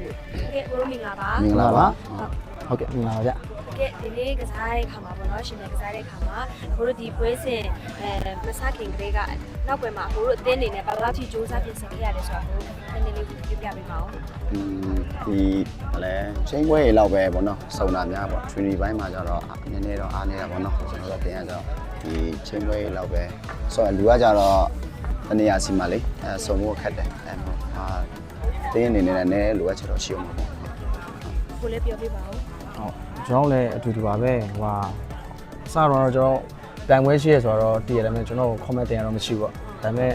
Okay, we're moving lava. မင်္ဂလာပါဟုတ်ကဲ့မင်္ဂလာပါဗျ Okay, today is high kama bono, shine is high kama. Guru di poison, masaking grega. Now when my guru then in a balati juice up in Sakia, so and then you get me now. ဒီလည်းချင်းပွဲလောက်ပဲပေါ့နော်စုံတာများပေါ့ training ဘိုင်းမှာကျတော့နည်းနည်းတော့အားနေတာပေါ့နော်ကျွန်တော်တို့တင်ရကြတော့ဒီချင်းပွဲလောက်ပဲဆိုတော့လူကကြတော့တနေရာစီမှာလေစုံဖို့ခက်တယ်တင်းအနေနဲ့လည်းလိုအပ်ချက်တော့ရှိအောင်ပေါ့ ကိုလည်းပြောပြပါဦး ဟုတ်ကျွန်တော်လည်းအတူတူပါပဲဟိုဟာစတော့ကျွန်တော်တိုင်ပွဲရှိရဆိုတော့တည်ရတယ်မယ်ကျွန်တော် comment တင်ရတော့မရှိဘူးပေါ့ဒါပေမဲ့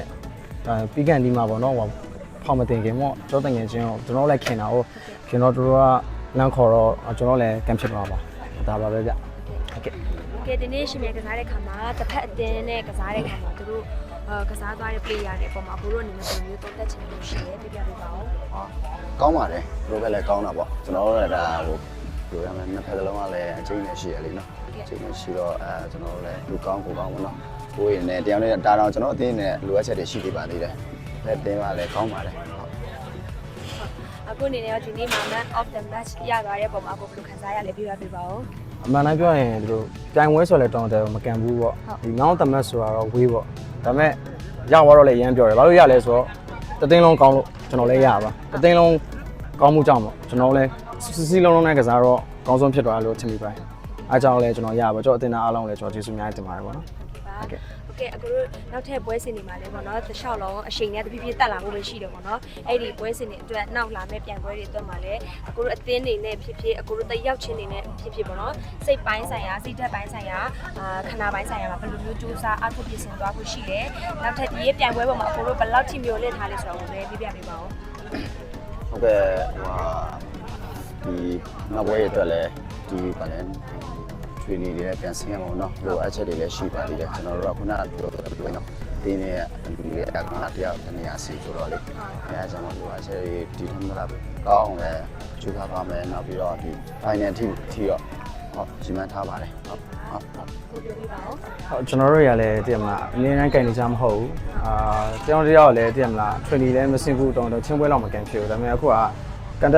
ပြီးကန်ဒီမှာပေါ့နော်ဟိုဖောက်မတင်ခင်ပေါ့ကျွန်တော်တငယ်ချင်းကျွန်တော်လည်းခင်တာဟုတ်ကျွန်တော်တို့ကလမ်းခေါ်တော့ကျွန်တော်လည်းကန်ဖြစ်သွားပါဒါပါပဲဗျဟုတ်ကဲ့ Okay, the nation ကစားတဲ့ခါမှာတစ်ဖက်အတင်းနဲ့ကစားတဲ့ခါမှာသူတို့ကစားသွားတဲ့ player တွေအပေါ်မှာဘိုးတို့အနေနဲ့ဘယ်လိုမျိုးသုံးသပ်ချင်လို့ရှိလဲပြပြပေးပါဦး ကောင်းပါတယ်တို့ပဲလည်းကောင်းတာပေါ့ကျွန်တော်တို့လည်းဒါဟိုပြောရမယ်နှစ်ဖက်လုံးကလည်းအချိန်နဲ့ရှိရလေနော်အချိန်နဲ့ရှိတော့ကျွန်တော်တို့လည်းလူကောင်းကိုကောင်းပေါ့နော်ကိုယ်ရည်နဲ့တရားနဲ့တာတော့ကျွန်တော်အတင်းနဲ့လိုအပ်ချက်တွေရှိနေပါသေးတယ်လက်တင်းပါလည်းကောင်းပါတယ် အခုအနေနဲ့ဒီနေ့မှာ man of the match ရသွားတဲ့ပုံမှာဘယ်လိုခံစားရလဲပြပြပေးပါဦး အမှန်တမ်းပြောရင်ဒီလိုတိုင်ပွဲဆိုလဲတောင်းတယ်မကန်ဘူးပေါ့ဒီနောင်တမတ်ဆိုတော့ဝေးပေါ့ဒါပေမဲ့ရသွားတော့လည်းရမ်းပြောတယ်ဘာလို့ရလဲဆိုတော့တသိန်းလုံးကောင်းလို့ကျွန်တော်လည်းရပါတသိန်းလုံးကောင်းမှုကြောင့်ပေါ့ကျွန်တော်လည်းစီလုံးလုံးနဲ့ကစားတော့ကောင်းဆုံးဖြစ်သွားလို့ထင်မိပါတယ်အားကြောင့်လည်းကျွန်တော်ရပါကျွန်တော်အတင်သားအားလုံးလည်းကျွန်တော်ကျေးဇူးအများကြီးတင်ပါတယ်ပေါ့နော်ဟုတ်ကဲ့ Okay အခုနောက်ထပ်ပွဲစဉ်တွေမှာလည်းပေါ့နော်တစ်လျှောက်လုံးအချိန်နဲ့တဖြည်းဖြည်းတက်လာဖို့ပဲရှိတယ်ပေါ့နော်အဲ့ဒီပွဲစဉ်တွေအတွက်နောက်လာမယ့်ပြိုင်ပွဲတွေအတွက်မှာလည်းအခုအသင်းတွေနဲ့ဖြစ်ဖြစ်အခုတယောက်ချင်းတွေနဲ့ဖြစ်ဖြစ်ပေါ့နော်စိတ်ပိုင်းဆိုင်ရာစိတ်ဓာတ်ပိုင်းဆိုင်ရာခန္ဓာပိုင်းဆိုင်ရာမှာဘယ်လိုမျိုးကြိုးစားအားထုတ်ပြင်ဆင်သွားဖို့ရှိတယ်နောက်ထပ်ဒီပြိုင်ပွဲပေါ်မှာအခုဘယ်လောက်ထိမျိုးလင့်ထားလဲဆိုတော့ကိုလည်းပြပြပေးပါဦး ဟုတ်ကဲ့ဟိုဒီနောက်ပွဲရအတွက်လည်းဒီပါလဲ training တွေလည်းပြန်ဆင်းရမှာပေါ့နော်လိုအပ်ချက်တွေလည်းရှိပါသေးတယ်ကျွန်တော်တို့ကခုနကပြောတယ်ပြောနော်တင်းနဲ့လူတွေအကောင်အတယောက်တနေရာစီဆိုတော့လေအဲအကြောင်းလိုအပ်ချက်တွေဒီထက်မလားကောင်းလည်းကျူထားပါမယ်နောက်ပြီးတော့ဒီ final ထိတော့ဟုတ်ရှင်းမှန်းထားပါတယ်ဟုတ် ကိုပြောပြပါဦး ဟုတ်ကျွန်တော်တို့ရလည်းတည်မလားအနည်းငယ်ကန်နေကြမဟုတ်ဘူးတယောက်တစ်ယောက်လည်းတည်မလား training လည်းမစင်ဘူးတောင်းတော့ချင်းပွဲလောက်မကန်ဖြစ်ဘူးဒါပေမဲ့အခုကကန်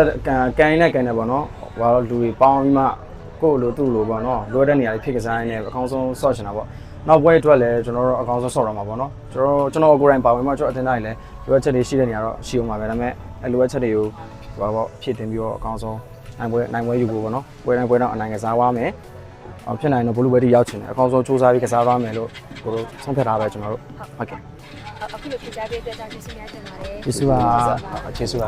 နဲ့ကန်နေပေါ့နော်ဟိုတော့လူတွေပေါင်းပြီးမှကိုယ့်လိုသူ့လိုပေါ့နော်လိုတဲ့နေရာတွေဖြစ်ကစားရင်းနဲ့အကောင်းဆုံးဆော့ချင်တာပေါ့နောက်ပွဲအတွက်လည်းကျွန်တော်တို့အကောင်းဆုံးဆော့ရမှာပေါ့နော်ကျွန်တော်ကိုယ်တိုင်ပါဝင်မှကျွန်တော်အတင်တိုင်းလည်းလိုအပ်ချက်တွေရှိတဲ့နေရာတော့ရှိအောင်ပါပဲဒါပေမဲ့အဲလိုအပ်ချက်တွေကိုဟိုပေါ့ဖြည့်တင်ပြီးတော့အကောင်းဆုံးနိုင်ပွဲယူဖို့ပေါ့နော်ပွဲတိုင်းပွဲတော့အနိုင်ကစားသွားမယ်ဖြစ်နိုင်တော့ဘလူးဘယ်တီရောက်ချင်တယ်အကောင်းဆုံးစူးစမ်းပြီးကစားသွားမယ်လို့ကိုတို့ဆုံးဖြတ်ထားပဲကျွန်တော်တို့ဟုတ်ကဲ့ အခုလိုဖြေကြားပေးတဲ့အတွက်ကျေးဇူးများတင်ပါတယ် ကျေးဇူးပါကျေးဇူးပါ